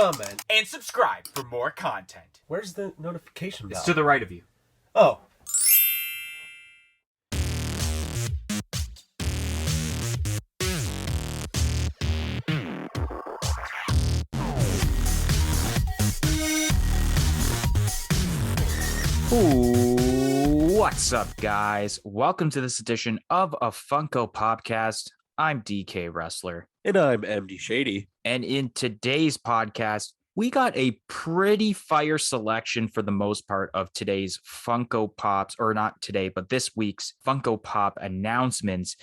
comment, and subscribe for more content. Where's the notification bell? It's to the right of you. Oh. Ooh, what's up, guys? Welcome to this edition of a Funko Podcast. I'm DK Wrestler. And I'm MD Shady. And in today's podcast, we got a pretty fire selection for the most part of today's Funko Pops, or not today, but this week's Funko Pop announcements.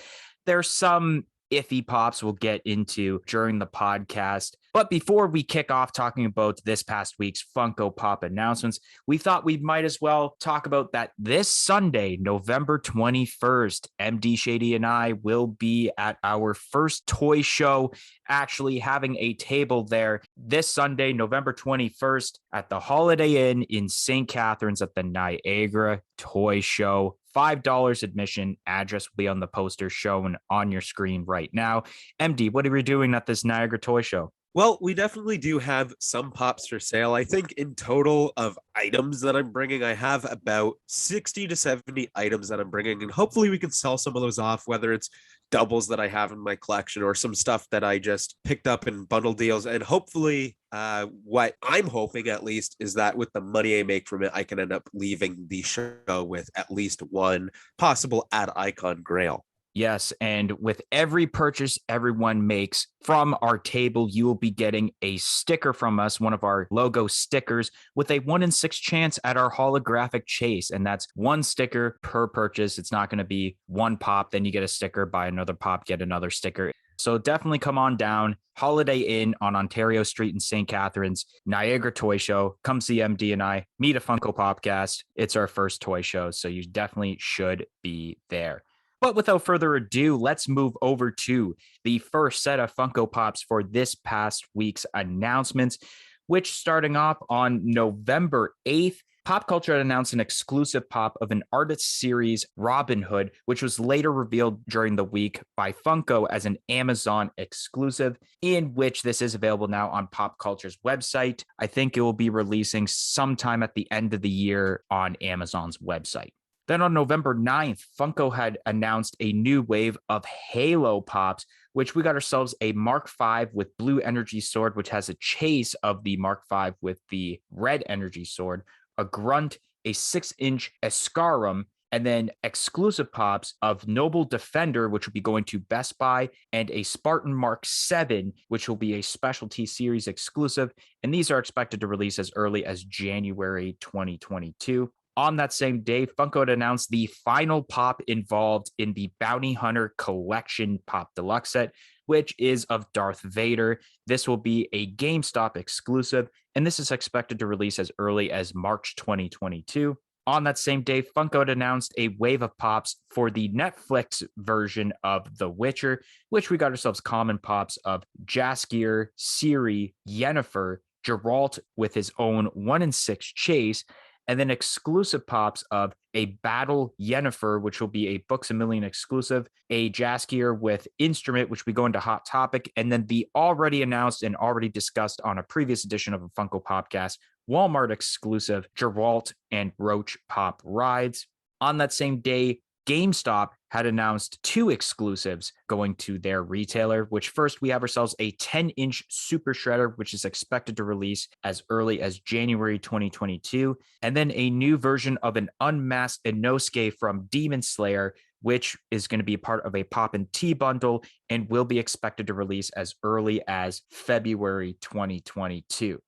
There's some iffy pops we'll get into during the podcast. But before we kick off talking about this past week's Funko Pop announcements, we thought we might as well talk about that this Sunday, November 21st, MD Shady and I will be at our first toy show, actually having a table there this Sunday, November 21st at the Holiday Inn in St. Catharines at the Niagara Toy Show. $5 admission. Address will be on the poster shown on your screen right now. MD, what are we doing at this Niagara Toy Show? Well, we definitely do have some pops for sale. I think in total of items that I'm bringing, I have about 60 to 70 items that I'm bringing, and hopefully we can sell some of those off, whether it's doubles that I have in my collection or some stuff that I just picked up in bundle deals. And hopefully what I'm hoping at least is that with the money I make from it, I can end up leaving the show with at least one possible ad icon grail. Yes, and with every purchase everyone makes from our table, you will be getting a sticker from us, one of our logo stickers, with a 1 in 6 chance at our holographic chase. And that's one sticker per purchase. It's not going to be one pop, then you get a sticker, buy another pop, get another sticker. So definitely come on down. Holiday Inn on Ontario Street in St. Catharines, Niagara Toy Show. Come see MD and I, meet a Funko Popcast. It's our first toy show, so you definitely should be there. But without further ado, let's move over to the first set of Funko Pops for this past week's announcements, which starting off on November 8th, Pop Culture had announced an exclusive pop of an artist series, Robin Hood, which was later revealed during the week by Funko as an Amazon exclusive, in which this is available now on Pop Culture's website. I think it will be releasing sometime at the end of the year on Amazon's website. Then on November 9th, Funko had announced a new wave of Halo Pops, which we got ourselves a Mark V with blue energy sword, which has a chase of the Mark V with the red energy sword, a Grunt, a 6-inch Escarum, and then exclusive pops of Noble Defender, which will be going to Best Buy, and a Spartan Mark VII, which will be a specialty series exclusive. And these are expected to release as early as January 2022. On that same day, Funko had announced the final pop involved in the Bounty Hunter Collection Pop Deluxe set, which is of Darth Vader. This will be a GameStop exclusive, and this is expected to release as early as March 2022. On that same day, Funko had announced a wave of pops for the Netflix version of The Witcher, which we got ourselves common pops of Jaskier, Ciri, Yennefer, Geralt with his own 1 in 6 chase, and then exclusive pops of a Battle Yennefer, which will be a Books A Million exclusive, a Jaskier with Instrument, which we go into Hot Topic, and then the already announced and already discussed on a previous edition of a Funko Popcast, Walmart exclusive Geralt and Roach Pop Rides. On that same day, GameStop had announced 2 exclusives going to their retailer, which first we have ourselves a 10-inch Super Shredder, which is expected to release as early as January 2022, and then a new version of an unmasked Inosuke from Demon Slayer, which is going to be part of a Pop and Tea bundle and will be expected to release as early as February 2022.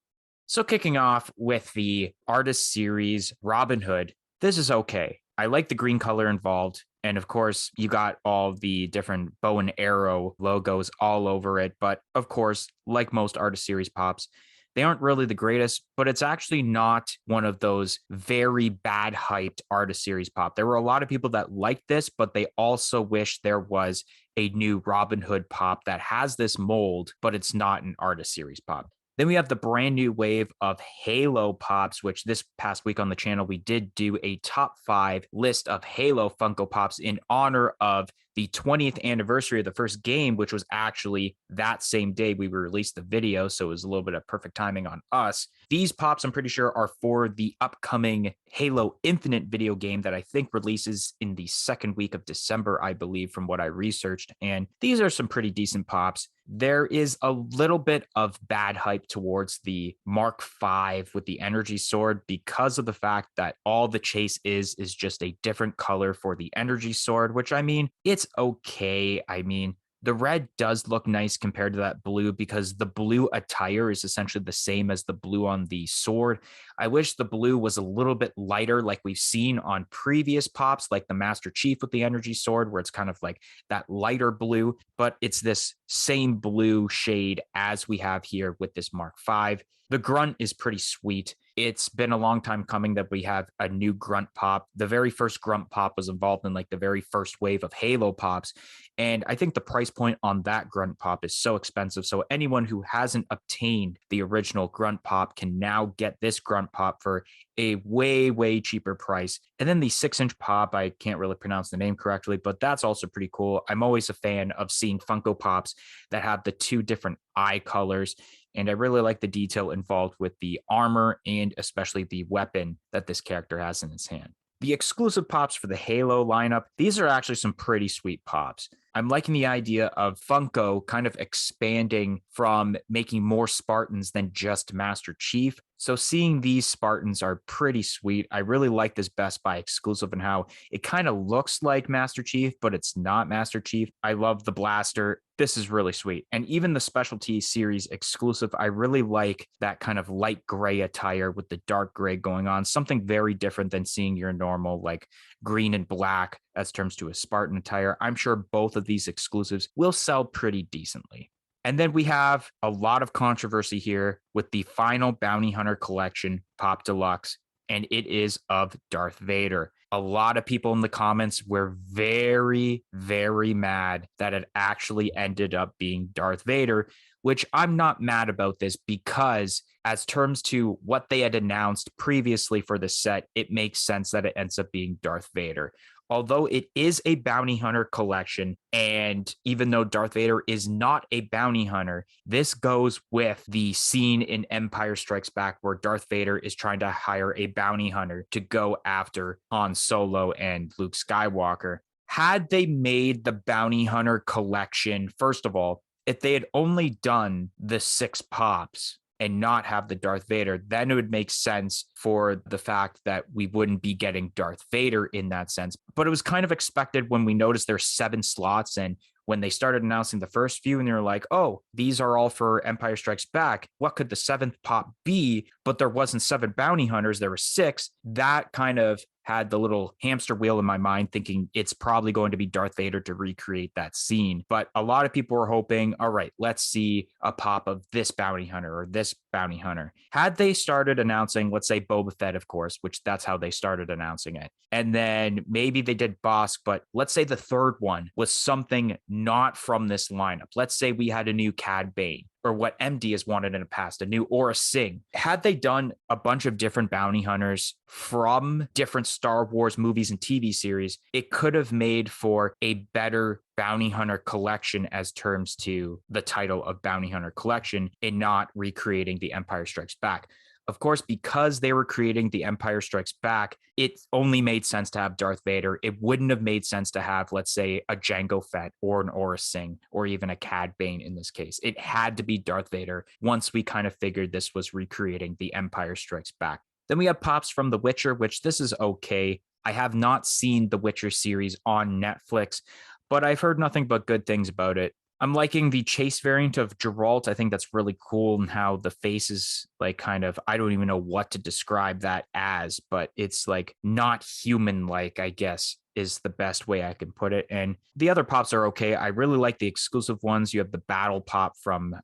So kicking off with the artist series Robin Hood, this is okay. I like the green color involved. And of course, you got all the different bow and arrow logos all over it. But of course, like most artist series pops, they aren't really the greatest, but it's actually not one of those very bad hyped artist series pop. There were a lot of people that liked this, but they also wish there was a new Robin Hood pop that has this mold, but it's not an artist series pop. Then we have the brand new wave of Halo Pops, which this past week on the channel, we did do a top 5 list of Halo Funko Pops in honor of the 20th anniversary of the first game, which was actually that same day we released the video. So it was a little bit of perfect timing on us. These pops, I'm pretty sure, are for the upcoming Halo Infinite video game that I think releases in the second week of December, I believe, from what I researched. And these are some pretty decent pops. There is a little bit of bad hype towards the Mark V with the energy sword because of the fact that all the chase is just a different color for the energy sword, which I mean, it's okay. I mean, the red does look nice compared to that blue because the blue attire is essentially the same as the blue on the sword. I wish the blue was a little bit lighter, like we've seen on previous pops, like the Master Chief with the energy sword, where it's kind of like that lighter blue, but it's this same blue shade as we have here with this Mark V. The grunt is pretty sweet. It's been a long time coming that we have a new grunt pop. The very first grunt pop was involved in like the very first wave of Halo pops. And I think the price point on that grunt pop is so expensive. So anyone who hasn't obtained the original grunt pop can now get this grunt pop for a way, way cheaper price. And then the 6-inch pop, I can't really pronounce the name correctly, but that's also pretty cool. I'm always a fan of seeing Funko Pops that have the two different eye colors. And I really like the detail involved with the armor and especially the weapon that this character has in his hand. The exclusive pops for the Halo lineup, these are actually some pretty sweet pops. I'm liking the idea of Funko kind of expanding from making more Spartans than just Master Chief. So seeing these Spartans are pretty sweet. I really like this Best Buy exclusive and how it kind of looks like Master Chief, but it's not Master Chief. I love the blaster. This is really sweet. And even the Specialty Series exclusive, I really like that kind of light gray attire with the dark gray going on. Something very different than seeing your normal like green and black as terms to a Spartan attire. I'm sure both of these exclusives will sell pretty decently. And then we have a lot of controversy here with the final Bounty Hunter Collection Pop Deluxe, and it is of Darth Vader. A lot of people in the comments were very, very mad that it actually ended up being Darth Vader, which I'm not mad about this because as terms to what they had announced previously for the set, it makes sense that it ends up being Darth Vader. Although it is a bounty hunter collection, and even though Darth Vader is not a bounty hunter, this goes with the scene in Empire Strikes Back where Darth Vader is trying to hire a bounty hunter to go after Han Solo and Luke Skywalker. Had they made the bounty hunter collection, first of all, if they had only done the 6 pops, and not have the Darth Vader, then it would make sense for the fact that we wouldn't be getting Darth Vader in that sense. But it was kind of expected when we noticed there's 7 slots and when they started announcing the first few and they were like, oh, these are all for Empire Strikes Back. What could the 7th pop be? But there wasn't 7 bounty hunters. There were 6. That kind of had the little hamster wheel in my mind thinking it's probably going to be Darth Vader to recreate that scene. But a lot of people were hoping, all right, let's see a pop of this bounty hunter or this bounty hunter. Had they started announcing, let's say Boba Fett, of course, which that's how they started announcing it. And then maybe they did Bosk, but let's say the third one was something not from this lineup. Let's say we had a new Cad Bane, or what MD has wanted in the past, a new Aura Singh. Had they done a bunch of different bounty hunters from different Star Wars movies and TV series, it could have made for a better bounty hunter collection as terms to the title of bounty hunter collection and not recreating the Empire Strikes Back. Of course, because they were creating the Empire Strikes Back, it only made sense to have Darth Vader. It wouldn't have made sense to have, let's say, a Jango Fett or an Aura Singh or even a Cad Bane in this case. It had to be Darth Vader once we kind of figured this was recreating the Empire Strikes Back. Then we have pops from The Witcher, which this is okay. I have not seen The Witcher series on Netflix, but I've heard nothing but good things about it. I'm liking the chase variant of Geralt. I think that's really cool and how the face is like kind of, I don't even know what to describe that as, but it's like not human-like, I guess, is the best way I can put it. And the other pops are okay. I really like the exclusive ones. You have the battle pop from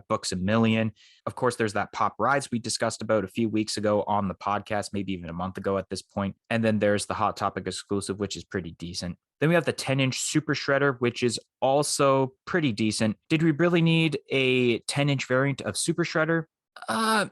Books A Million. Of course, there's that Pop Rides we discussed about a few weeks ago on the podcast, maybe even a month ago at this point. And then there's the Hot Topic exclusive, which is pretty decent. Then we have the 10-inch Super Shredder, which is also pretty decent. Did we really need a 10-inch variant of Super Shredder?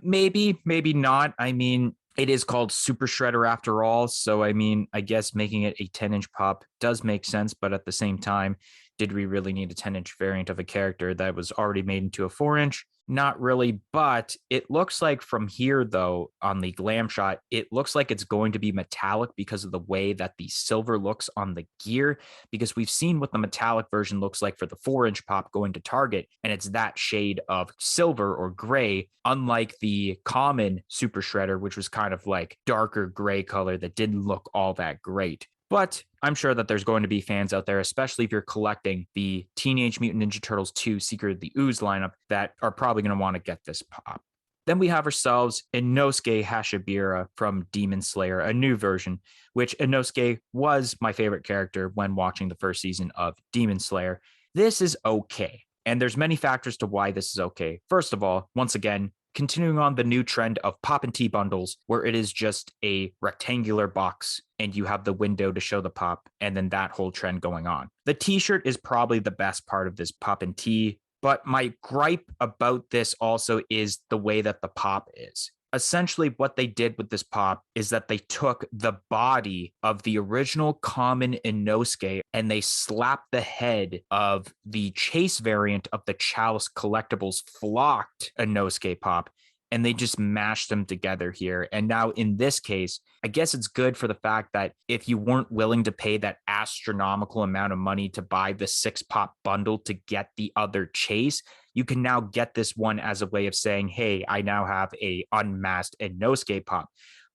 Maybe not. I mean, It is called Super Shredder after all. So, I mean, I guess making it a 10-inch pop does make sense. But at the same time, did we really need a 10-inch variant of a character that was already made into a 4-inch? Not really. But it looks like from here, though, on the glam shot, it looks like it's going to be metallic because of the way that the silver looks on the gear. Because we've seen what the metallic version looks like for the 4-inch pop going to Target, and it's that shade of silver or gray, unlike the common Super Shredder, which was kind of like darker gray color that didn't look all that great. But I'm sure that there's going to be fans out there, especially if you're collecting the Teenage Mutant Ninja Turtles 2 Secret of the Ooze lineup, that are probably going to want to get this pop. Then we have ourselves Inosuke Hashibira from Demon Slayer, a new version, which Inosuke was my favorite character when watching the first season of Demon Slayer. This is okay. And there's many factors to why this is okay. First of all, once again, continuing on the new trend of pop and tea bundles, where it is just a rectangular box and you have the window to show the pop, and then that whole trend going on. The t-shirt is probably the best part of this pop and tea, but my gripe about this also is the way that the pop is. Essentially, what they did with this pop is that they took the body of the original common Inosuke and they slapped the head of the chase variant of the Chalice Collectibles flocked Inosuke pop, and they just mashed them together here. And now in this case, I guess it's good for the fact that if you weren't willing to pay that astronomical amount of money to buy the 6-pop bundle to get the other chase, you can now get this one as a way of saying, hey, I now have a unmasked Inosuke pop.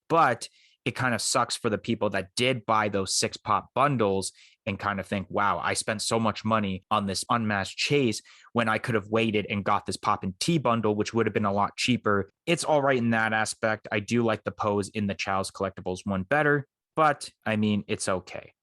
But it kind of sucks for the people that did buy those 6-pop bundles and kind of think, wow, I spent so much money on this unmasked chase when I could have waited and got this pop and tea bundle, which would have been a lot cheaper. It's all right in that aspect. I do like the pose in the Chalice Collectibles one better, but I mean, it's okay.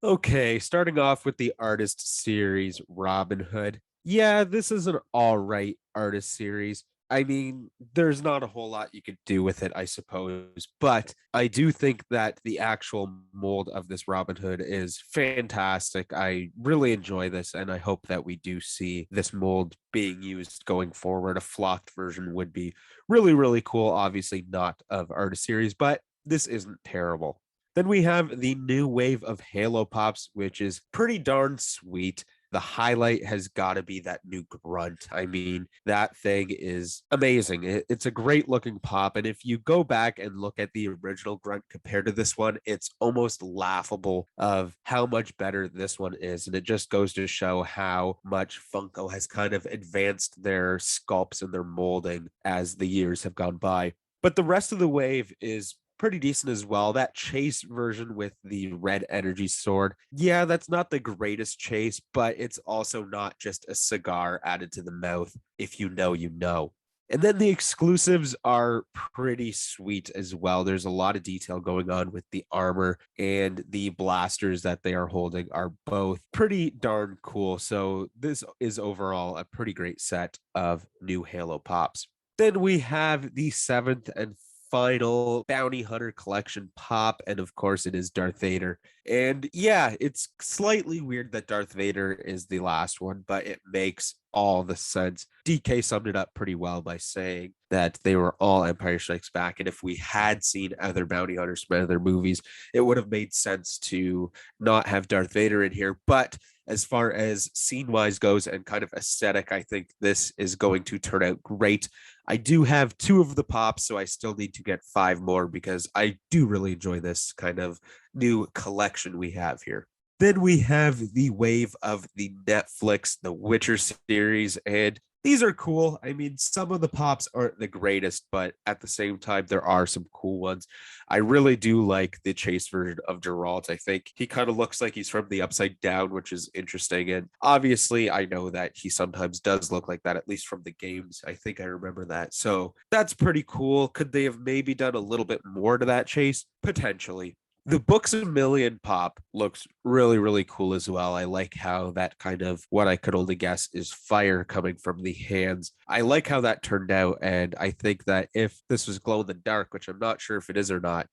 Okay, starting off with the artist series Robin Hood. Yeah, this is an all right artist series. I mean, there's not a whole lot you could do with it, I suppose, but I do think that the actual mold of this Robin Hood is fantastic. I really enjoy this, and I hope that we do see this mold being used going forward. A flocked version would be really, really cool. Obviously, not of artist series, but this isn't terrible. Then we have the new wave of Halo Pops, which is pretty darn sweet. The highlight has got to be that new grunt. I mean, that thing is amazing. It's a great looking pop. And if you go back and look at the original grunt compared to this one, it's almost laughable of how much better this one is. And it just goes to show how much Funko has kind of advanced their sculpts and their molding as the years have gone by. But the rest of the wave is pretty decent as well. That chase version with the red energy sword, yeah, that's not the greatest chase, but it's also not just a cigar added to the mouth. If you know, you know. And then the exclusives are pretty sweet as well. There's a lot of detail going on with the armor, and the blasters that they are holding are both pretty darn cool. So this is overall a pretty great set of new Halo Pops. Then we have the 7th and final Bounty Hunter collection pop, and of course it is Darth Vader. And yeah, it's slightly weird that Darth Vader is the last one, but it makes all the sense. DK summed it up pretty well by saying that they were all Empire Strikes Back, and if we had seen other bounty hunters from other movies, it would have made sense to not have Darth Vader in here. But as far as scene wise goes and kind of aesthetic, I think this is going to turn out great. I do have 2 of the pops, so I still need to get 5 more because I do really enjoy this kind of new collection we have here. Then we have the wave of the Netflix, The Witcher series, and these are cool. I mean, some of the pops aren't the greatest, but at the same time, there are some cool ones. I really do like the chase version of Geralt. I think he kind of looks like he's from the Upside Down, which is interesting. And obviously, I know that he sometimes does look like that, at least from the games. I think I remember that. So that's pretty cool. Could they have maybe done a little bit more to that chase? Potentially. The Books a Million pop looks really, really cool as well. I like how that kind of what I could only guess is fire coming from the hands. I like how that turned out. And I think that if this was glow in the dark, which I'm not sure if it is or not,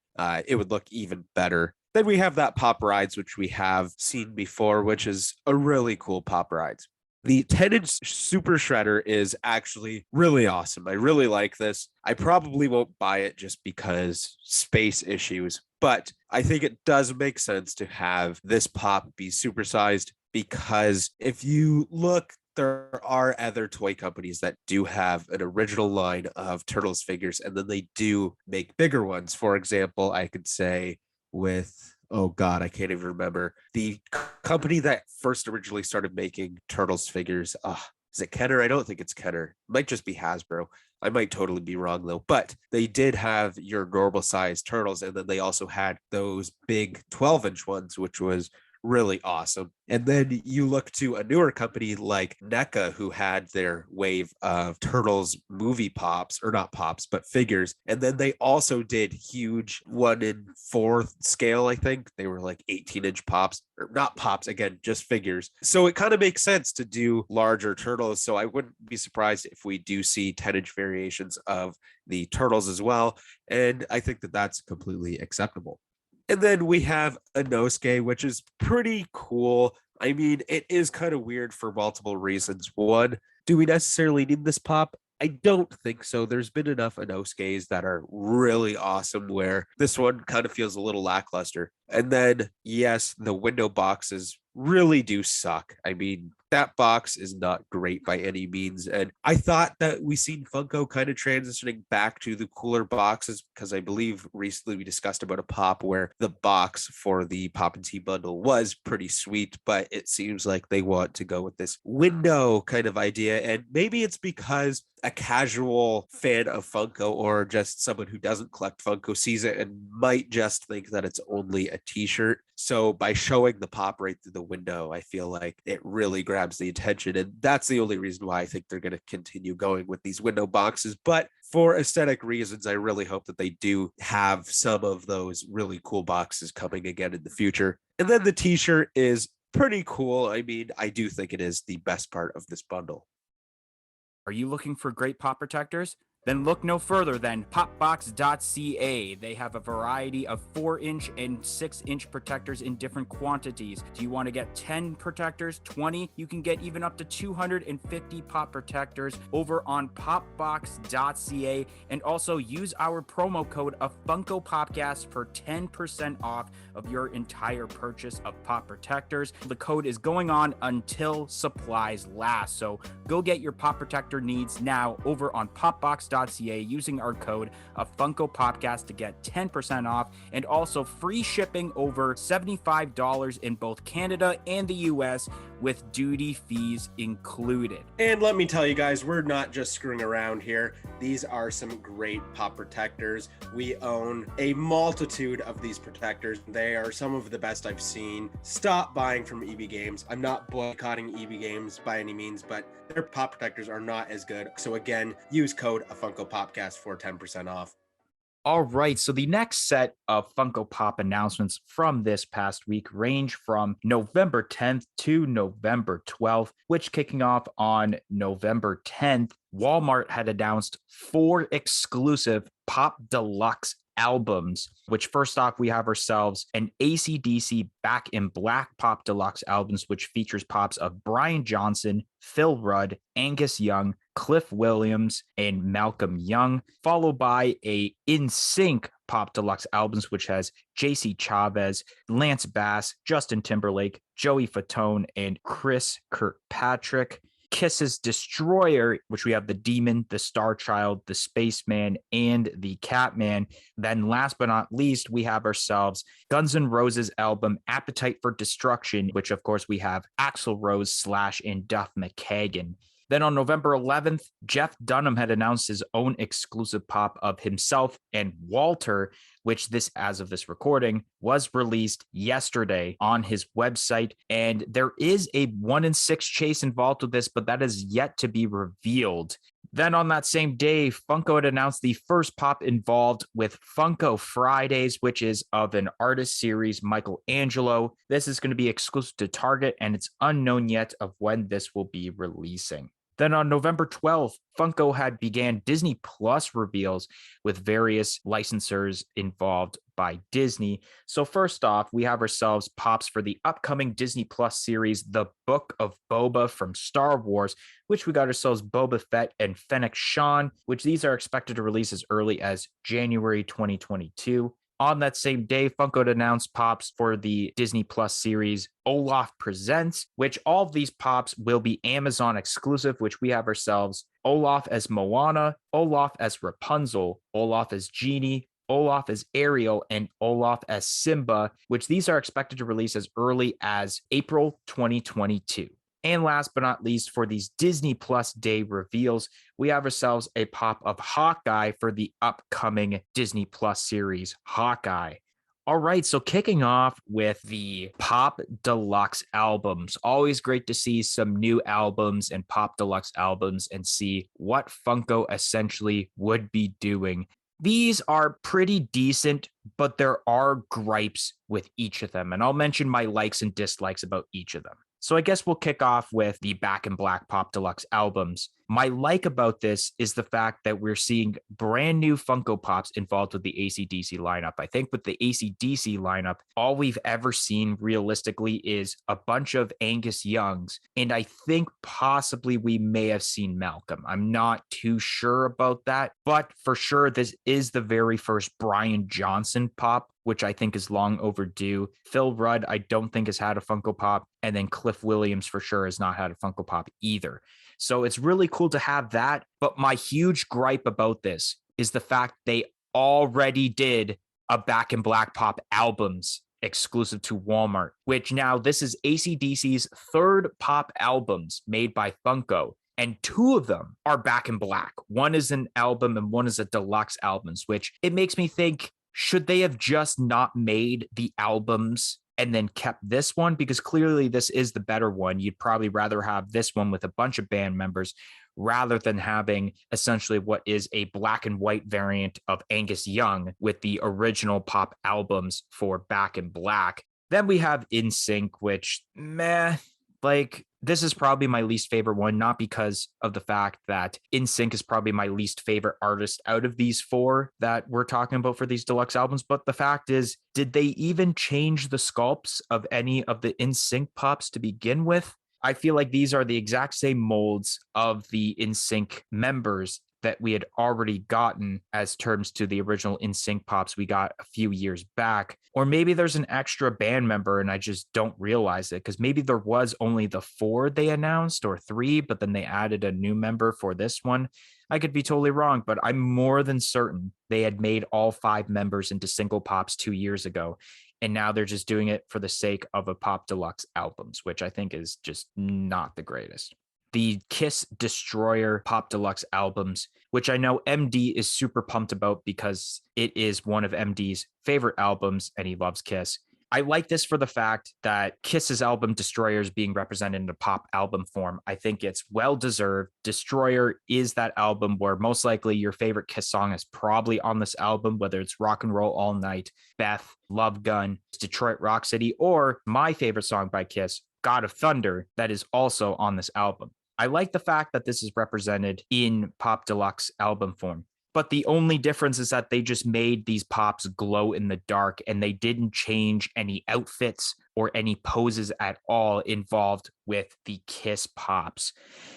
it would look even better. Then we have that Pop Rides, which we have seen before, which is a really cool Pop Rides. The 10-inch Super Shredder is actually really awesome. I really like this. I probably won't buy it just because space issues, but I think it does make sense to have this pop be supersized because if you look, there are other toy companies that do have an original line of Turtles figures, and then they do make bigger ones. For example, I could say with, oh God, I can't even remember the company that first originally started making Turtles figures. Is it Kenner? I don't think it's Kenner. It might just be Hasbro. I might totally be wrong though, but they did have your normal size Turtles, and then they also had those big 12-inch ones, which was really awesome. And then you look to a newer company like NECA, who had their wave of Turtles movie pops, or not pops, but figures. And then they also did huge 1/4 scale, I think. They were like 18-inch pops, or not pops, again, just figures. So it kind of makes sense to do larger Turtles. So I wouldn't be surprised if we do see 10-inch variations of the Turtles as well. And I think that that's completely acceptable. And then we have a Inosuke, which is pretty cool. I mean, it is kind of weird for multiple reasons. One, do we necessarily need this pop? I don't think so. There's been enough Inosuke's that are really awesome where this one kind of feels a little lackluster. And then, yes, the window boxes really do suck. I mean, that box is not great by any means. And I thought that we seen Funko kind of transitioning back to the cooler boxes because I believe recently we discussed about a pop where the box for the Pop and Tea bundle was pretty sweet, but it seems like they want to go with this window kind of idea. And maybe it's because a casual fan of Funko or just someone who doesn't collect Funko sees it and might just think that it's only a t-shirt. So by showing the pop right through the window, I feel like it really grabs the attention. And that's the only reason why I think they're going to continue going with these window boxes. But for aesthetic reasons, I really hope that they do have some of those really cool boxes coming again in the future. And then the t-shirt is pretty cool. I mean, I do think it is the best part of this bundle. Are you looking for great pop protectors? Then look no further than popbox.ca. They have a variety of 4-inch and 6-inch protectors in different quantities. Do you want to get 10 protectors, 20? You can get even up to 250 pop protectors over on popbox.ca. And also use our promo code of Funko Popcast for 10% off of your entire purchase of pop protectors. The code is going on until supplies last. So go get your pop protector needs now over on popbox.ca using our code of Funko Popcast to get 10% off and also free shipping over $75 in both Canada and the US with duty fees included. And let me tell you guys, we're not just screwing around here. These are some great pop protectors. We own a multitude of these protectors. They are some of the best I've seen. Stop buying from EB Games. I'm not boycotting EB Games by any means, but their pop protectors are not as good. So again, use code Funko Popcast for 10% off. All right, so the next set of Funko Pop announcements from this past week range from November 10th to November 12th, which kicking off on November 10th, Walmart had announced 4 exclusive Pop Deluxe albums, which first off, we have ourselves an AC/DC Back in Black Pop Deluxe albums, which features pops of Brian Johnson, Phil Rudd, Angus Young, Cliff Williams, and Malcolm Young, followed by a In Sync Pop Deluxe albums, which has JC Chavez, Lance Bass, Justin Timberlake, Joey Fatone, and Chris Kirkpatrick. Kiss's Destroyer, which we have the Demon, the Star Child, the Spaceman, and the Catman. Then last but not least, we have ourselves Guns N' Roses album Appetite for Destruction, which of course we have Axl Rose, Slash, and Duff McKagan. Then on November 11th, Jeff Dunham had announced his own exclusive pop of himself and Walter, which this, as of this recording, was released yesterday on his website. And there is a 1-in-6 chase involved with this, but that is yet to be revealed. Then on that same day, Funko had announced the first pop involved with Funko Fridays, which is of an artist series, Michelangelo. This is going to be exclusive to Target, and it's unknown yet of when this will be releasing. Then on November 12th, Funko had began Disney Plus reveals with various licensors involved by Disney. So first off, we have ourselves pops for the upcoming Disney Plus series, The Book of Boba from Star Wars, which we got ourselves Boba Fett and Fennec Shan, which these are expected to release as early as January 2022. On that same day, Funko announced pops for the Disney Plus series Olaf Presents, which all of these pops will be Amazon exclusive, which we have ourselves Olaf as Moana, Olaf as Rapunzel, Olaf as Genie, Olaf as Ariel, and Olaf as Simba, which these are expected to release as early as April 2022. And last but not least, for these Disney Plus Day reveals, we have ourselves a pop of Hawkeye for the upcoming Disney Plus series, Hawkeye. All right, so kicking off with the Pop Deluxe albums. Always great to see some new albums and Pop Deluxe albums and see what Funko essentially would be doing. These are pretty decent, but there are gripes with each of them, and I'll mention my likes and dislikes about each of them. So I guess we'll kick off with the Back in Black Pop Deluxe albums. My like about this is the fact that we're seeing brand new Funko Pops involved with the AC/DC lineup. I think with the AC/DC lineup, all we've ever seen realistically is a bunch of Angus Youngs, and I think possibly we may have seen Malcolm. I'm not too sure about that, but for sure this is the very first Brian Johnson pop, which I think is long overdue. Phil Rudd, I don't think has had a Funko Pop, and then Cliff Williams for sure has not had a Funko Pop either. So it's really cool to have that. But my huge gripe about this is the fact they already did a Back in Black Pop albums exclusive to Walmart, which now this is AC/DC's third pop albums made by Funko. And two of them are Back in Black. One is an album and one is a deluxe albums, which it makes me think, should they have just not made the albums and then kept this one? Because clearly this is the better one. You'd probably rather have this one with a bunch of band members rather than having essentially what is a black and white variant of Angus Young with the original pop albums for Back in Black. Then we have NSYNC, which this is probably my least favorite one, not because of the fact that NSYNC is probably my least favorite artist out of these four that we're talking about for these deluxe albums. But the fact is, did they even change the sculpts of any of the NSYNC pops to begin with? I feel like these are the exact same molds of the NSYNC members that we had already gotten as terms to the original NSYNC pops we got a few years back. Or maybe there's an extra band member and I just don't realize it, because maybe there was only the 4 they announced or 3, but then they added a new member for this one. I could be totally wrong, but I'm more than certain they had made all 5 members into single pops 2 years ago. And now they're just doing it for the sake of a Pop Deluxe albums, which I think is just not the greatest. The Kiss Destroyer Pop Deluxe albums, which I know MD is super pumped about because it is one of MD's favorite albums and he loves Kiss. I like this for the fact that Kiss's album Destroyer is being represented in a pop album form. I think it's well deserved. Destroyer is that album where most likely your favorite Kiss song is probably on this album, whether it's Rock and Roll All Night, Beth, Love Gun, Detroit Rock City, or my favorite song by Kiss, God of Thunder, that is also on this album. I like the fact that this is represented in Pop Deluxe album form. But the only difference is that they just made these pops glow in the dark and they didn't change any outfits or any poses at all involved with the Kiss pops.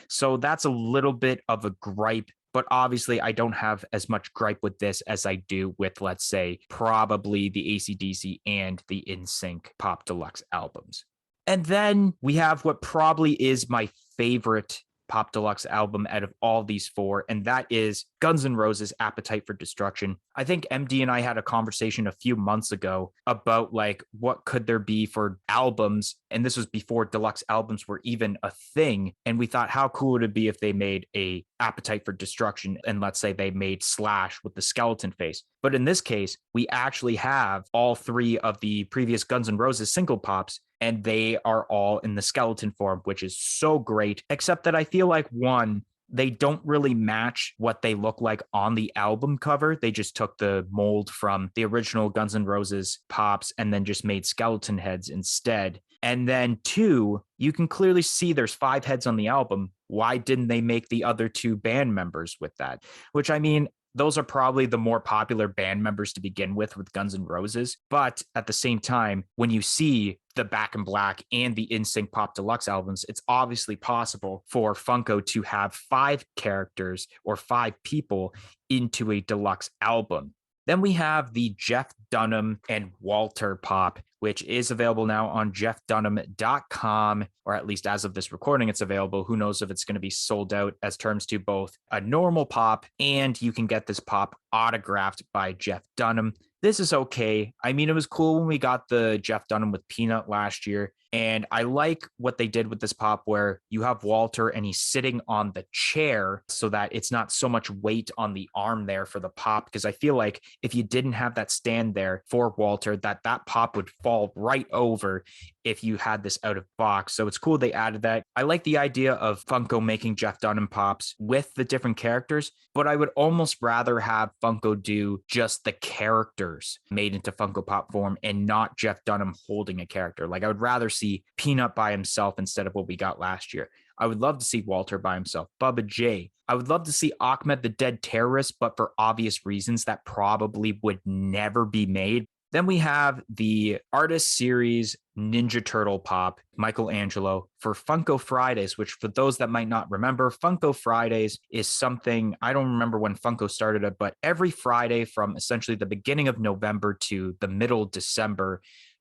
So that's a little bit of a gripe, but obviously I don't have as much gripe with this as I do with, let's say, probably the AC/DC and the NSYNC Pop Deluxe albums. And then we have what probably is my favorite Pop Deluxe album out of all these 4, and that is Guns N' Roses' Appetite for Destruction. I think MD and I had a conversation a few months ago about what could there be for albums, and this was before deluxe albums were even a thing, and we thought how cool would it be if they made a Appetite for Destruction and let's say they made Slash with the skeleton face. But in this case, we actually have all 3 of the previous Guns N' Roses single pops, and they are all in the skeleton form, which is so great, except that I feel like, one, they don't really match what they look like on the album cover. They just took the mold from the original Guns N' Roses pops and then just made skeleton heads instead. And then 2, you can clearly see there's 5 heads on the album. Why didn't they make the other 2 band members with that? Which, I mean, those are probably the more popular band members to begin with Guns N' Roses. But at the same time, when you see the Back in Black and the NSYNC Pop Deluxe albums, it's obviously possible for Funko to have 5 characters or 5 people into a deluxe album. Then we have the Jeff Dunham and Walter Pop, which is available now on jeffdunham.com, or at least as of this recording, it's available. Who knows if it's going to be sold out as terms to both a normal pop and you can get this pop autographed by Jeff Dunham. This is okay. I mean, it was cool when we got the Jeff Dunham with Peanut last year. And I like what they did with this pop where you have Walter and he's sitting on the chair so that it's not so much weight on the arm there for the pop. Because I feel like if you didn't have that stand there for Walter, that pop would fall right over if you had this out of box. So it's cool they added that. I like the idea of Funko making Jeff Dunham pops with the different characters, but I would almost rather have Funko do just the characters made into Funko Pop form and not Jeff Dunham holding a character. Like I would rather see Peanut by himself instead of what we got last year. I would love to see Walter by himself, Bubba J. I would love to see Ahmed the Dead Terrorist, but for obvious reasons that probably would never be made. Then we have the Artist Series Ninja Turtle Pop, Michelangelo, for Funko Fridays, which for those that might not remember, Funko Fridays is something, I don't remember when Funko started it, but every Friday from essentially the beginning of November to the middle of December,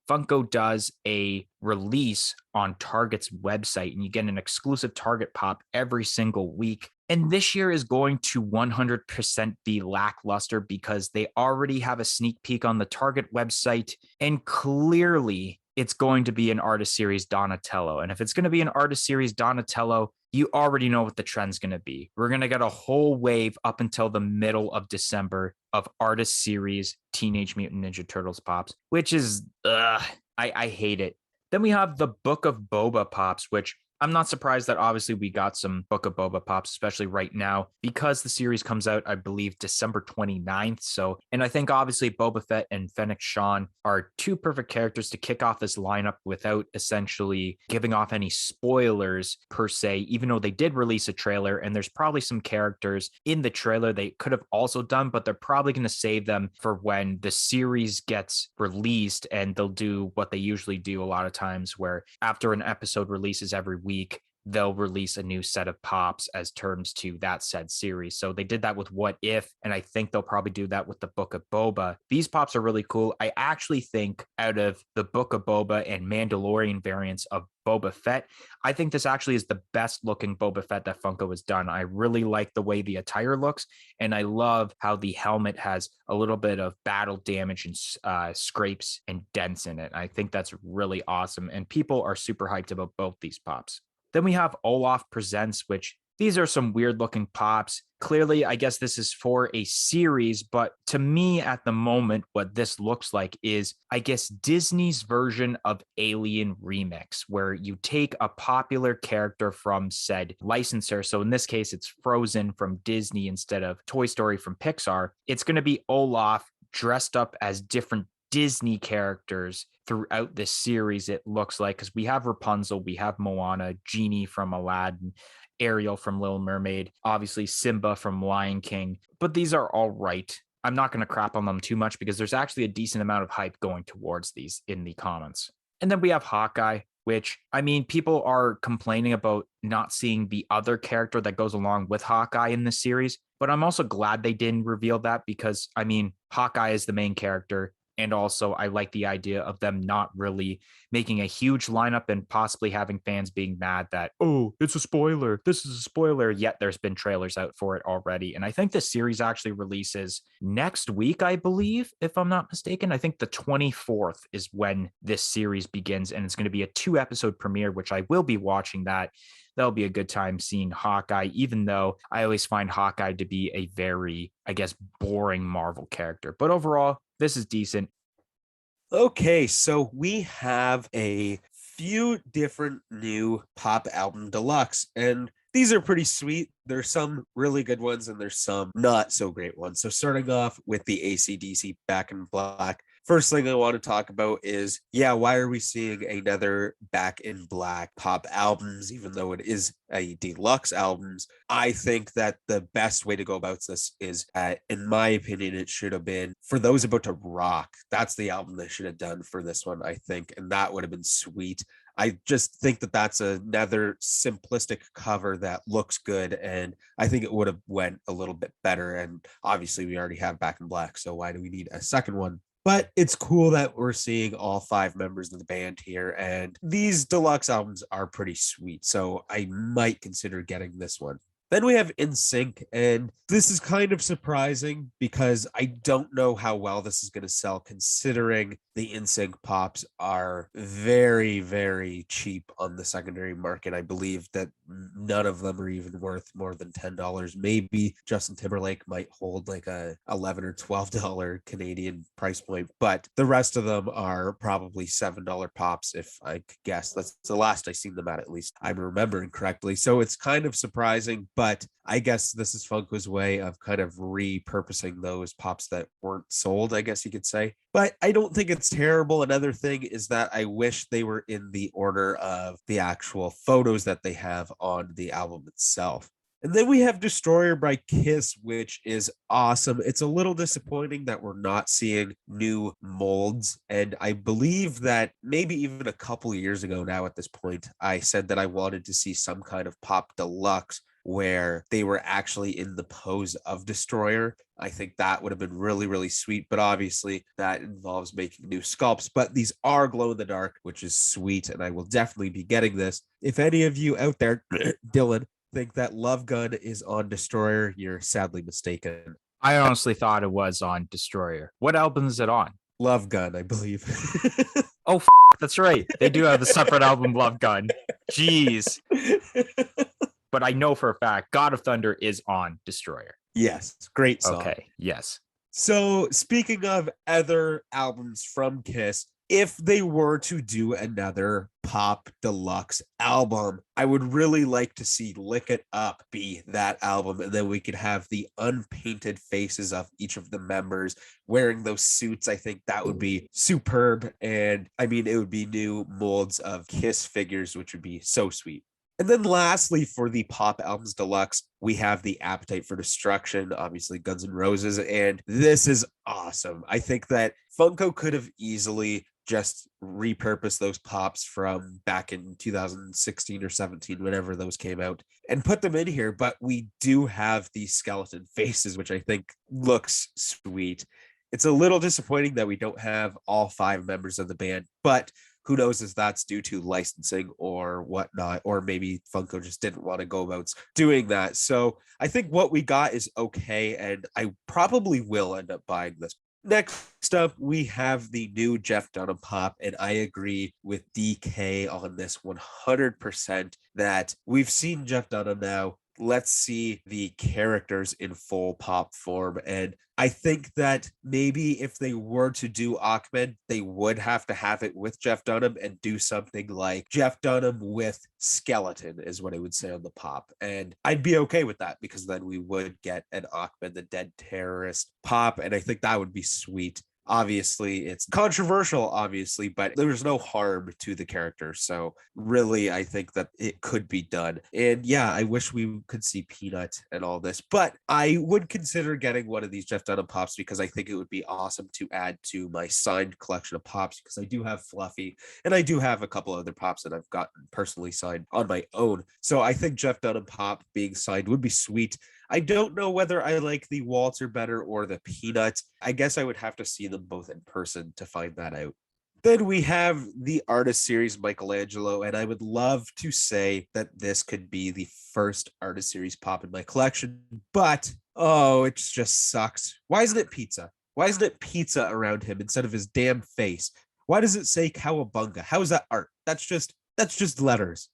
Funko does a release on Target's website and you get an exclusive Target pop every single week. And this year is going to 100% be lackluster because they already have a sneak peek on the Target website. And clearly it's going to be an Artist Series Donatello. And if it's going to be an Artist Series Donatello, you already know what the trend's going to be. We're going to get a whole wave up until the middle of December of Artist Series Teenage Mutant Ninja Turtles pops, which is, I hate it. Then we have the Book of Boba pops, which I'm not surprised that obviously we got some Book of Boba pops, especially right now, because the series comes out, I believe, December 29th. So, and I think obviously Boba Fett and Fennec Shand are 2 perfect characters to kick off this lineup without essentially giving off any spoilers per se, even though they did release a trailer and there's probably some characters in the trailer they could have also done, but they're probably going to save them for when the series gets released, and they'll do what they usually do a lot of times where after an episode releases every week, they'll release a new set of pops as terms to that said series. So they did that with What If, and I think they'll probably do that with the Book of Boba. These pops are really cool. I actually think out of the Book of Boba and Mandalorian variants of Boba Fett, I think this actually is the best looking Boba Fett that Funko has done. I really like the way the attire looks, and I love how the helmet has a little bit of battle damage and scrapes and dents in it. I think that's really awesome, and people are super hyped about both these pops. Then we have Olaf Presents, which these are some weird looking pops. Clearly, I guess this is for a series, but to me at the moment, what this looks like is, I guess, Disney's version of Alien Remix, where you take a popular character from said licensor. So in this case, it's Frozen from Disney instead of Toy Story from Pixar. It's going to be Olaf dressed up as different Disney characters throughout this series, it looks like, because we have Rapunzel, we have Moana, Genie from Aladdin, Ariel from Little Mermaid, obviously Simba from Lion King, but these are all right. I'm not going to crap on them too much because there's actually a decent amount of hype going towards these in the comments. And then we have Hawkeye, which, I mean, people are complaining about not seeing the other character that goes along with Hawkeye in this series, but I'm also glad they didn't reveal that because, I mean, Hawkeye is the main character. And also, I like the idea of them not really making a huge lineup and possibly having fans being mad that, oh, it's a spoiler. This is a spoiler. Yet there's been trailers out for it already. And I think the series actually releases next week, I believe, if I'm not mistaken. I think the 24th is when this series begins. And it's going to be a 2-episode premiere, which I will be watching that. That'll be a good time seeing Hawkeye, even though I always find Hawkeye to be a very, I guess, boring Marvel character. But overall, this is decent. Okay, so we have a few different new pop album deluxe, and these are pretty sweet. There's some really good ones and there's some not so great ones. So starting off with the AC/DC Back in Black, first thing I want to talk about is, why are we seeing another Back in Black pop albums, even though it is a deluxe albums? I think that the best way to go about this is, in my opinion, it should have been For Those About to Rock. That's the album they should have done for this one, I think, and that would have been sweet. I just think that that's another simplistic cover that looks good, and I think it would have went a little bit better. And obviously, we already have Back in Black, so why do we need a second one? But it's cool that we're seeing all 5 members of the band here, and these deluxe albums are pretty sweet, so I might consider getting this one. Then we have NSYNC, and this is kind of surprising because I don't know how well this is going to sell, considering the NSYNC pops are very, very cheap on the secondary market. I believe that none of them are even worth more than $10. Maybe Justin Timberlake might hold like a $11 or $12 Canadian price point, but the rest of them are probably $7 pops, if I could guess. That's the last I seen them at least I'm remembering correctly. So it's kind of surprising, but I guess this is Funko's way of kind of repurposing those pops that weren't sold, I guess you could say. But I don't think it's terrible. Another thing is that I wish they were in the order of the actual photos that they have on the album itself. And then we have Destroyer by Kiss, which is awesome. It's a little disappointing that we're not seeing new molds. And I believe that maybe even a couple of years ago now at this point, I said that I wanted to see some kind of pop deluxe where they were actually in the pose of Destroyer. I think that would have been really, really sweet. But obviously, that involves making new sculpts. But these are glow in the dark, which is sweet. And I will definitely be getting this. If any of you out there, Dylan, think that Love Gun is on Destroyer, you're sadly mistaken. I honestly thought it was on Destroyer. What album is it on? Love Gun, I believe. Oh, that's right. They do have a separate album, Love Gun. Jeez. But I know for a fact God of Thunder is on Destroyer. Yes, great song. Okay, yes. So speaking of other albums from Kiss, if they were to do another pop deluxe album, I would really like to see Lick It Up be that album. And then we could have the unpainted faces of each of the members wearing those suits. I think that would be superb. And I mean, it would be new molds of Kiss figures, which would be so sweet. And then lastly, for the pop albums deluxe, we have the Appetite for Destruction, obviously Guns N' Roses, and this is awesome. I think that Funko could have easily just repurposed those pops from back in 2016 or 17, whenever those came out, and put them in here. But we do have these skeleton faces, which I think looks sweet. It's a little disappointing that we don't have all 5 members of the band, but who knows if that's due to licensing or whatnot, or maybe Funko just didn't want to go about doing that. So I think what we got is okay, and I probably will end up buying this. Next up, we have the new Jeff Dunham pop, and I agree with DK on this 100% that we've seen Jeff Dunham now. Let's see the characters in full pop form. And I think that maybe if they were to do Ahmed, they would have to have it with Jeff Dunham and do something like Jeff Dunham with skeleton is what I would say on the pop. And I'd be okay with that, because then we would get an Ahmed the Dead Terrorist pop. And I think that would be sweet. Obviously, it's controversial, obviously, but there's no harm to the character. So really, I think that it could be done. And yeah, I wish we could see Peanut and all this, but I would consider getting one of these Jeff Dunham pops, because I think it would be awesome to add to my signed collection of pops, because I do have Fluffy and I do have a couple other pops that I've gotten personally signed on my own. So I think Jeff Dunham pop being signed would be sweet. I don't know whether I like the Walter better or the Peanut. I guess I would have to see them both in person to find that out. Then we have the Artist Series Michelangelo, and I would love to say that this could be the first Artist Series pop in my collection, but oh, it just sucks. Why isn't it pizza? Why isn't it pizza around him instead of his damn face? Why does it say Cowabunga? How is that art? That's just letters.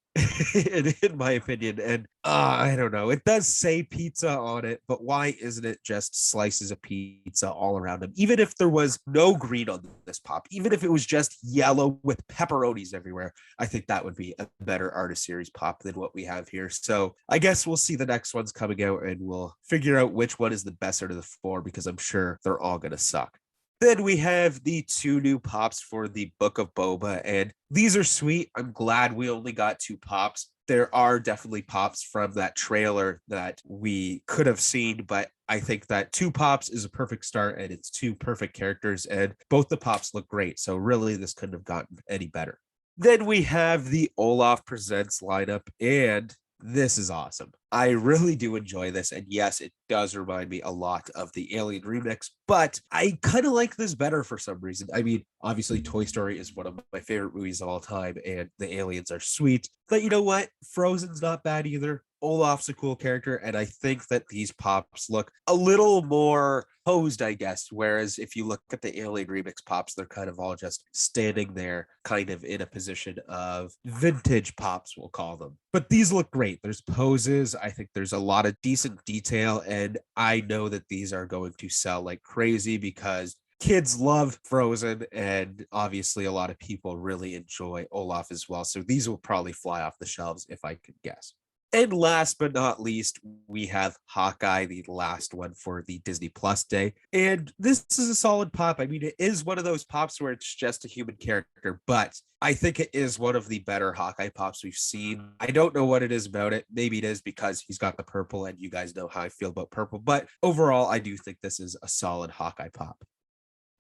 in my opinion. And I don't know, it does say pizza on it, but why isn't it just slices of pizza all around him? Even if there was no green on this pop, even if it was just yellow with pepperonis everywhere, I think that would be a better Artist Series pop than what we have here. So I guess we'll see the next ones coming out and we'll figure out which one is the best out of the 4, because I'm sure they're all going to suck. Then we have the 2 new pops for the Book of Boba, and these are sweet. I'm glad we only got 2 pops. There are definitely pops from that trailer that we could have seen, but I think that 2 pops is a perfect start, and it's 2 perfect characters, and both the pops look great. So really, this couldn't have gotten any better. Then we have the Olaf Presents lineup, and this is awesome. I really do enjoy this. And yes, it does remind me a lot of the Alien remix, but I kind of like this better for some reason. I mean, obviously, Toy Story is one of my favorite movies of all time, and the aliens are sweet. But you know what? Frozen's not bad either. Olaf's a cool character, and I think that these pops look a little more posed, I guess. Whereas if you look at the Alien Remix pops, they're kind of all just standing there, kind of in a position of vintage pops, we'll call them. But these look great. There's poses. I think there's a lot of decent detail, and I know that these are going to sell like crazy because kids love Frozen, and obviously a lot of people really enjoy Olaf as well. So these will probably fly off the shelves if I could guess. And last but not least, we have Hawkeye, the last one for the Disney Plus day. And this is a solid pop. I mean, it is one of those pops where it's just a human character, but I think it is one of the better Hawkeye pops we've seen. I don't know what it is about it. Maybe it is because he's got the purple, and you guys know how I feel about purple. But overall, I do think this is a solid Hawkeye pop.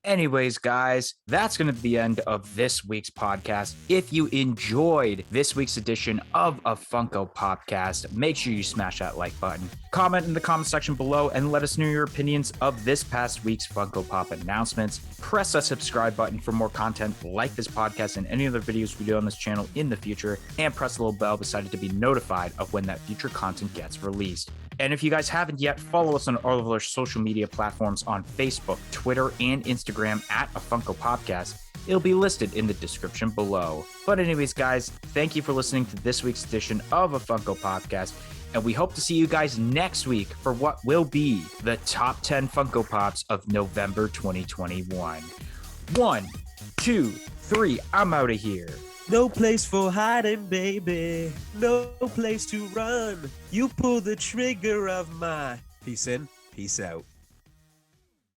Anyways, guys, that's going to be the end of this week's podcast. If you enjoyed this week's edition of a Funko Popcast, make sure you smash that like button. Comment in the comment section below and let us know your opinions of this past week's Funko Pop announcements. Press that subscribe button for more content like this podcast and any other videos we do on this channel in the future, and press the little bell beside it to be notified of when that future content gets released. And if you guys haven't yet, follow us on all of our social media platforms on Facebook, Twitter, and Instagram at a Funko Popcast. It'll be listed in the description below. But anyways, guys, thank you for listening to this week's edition of a Funko Popcast, and we hope to see you guys next week for what will be the top 10 Funko Pops of November 2021. 1, 2, 3, I'm out of here. No place for hiding, baby. No place to run. You pull the trigger of my peace in, peace out.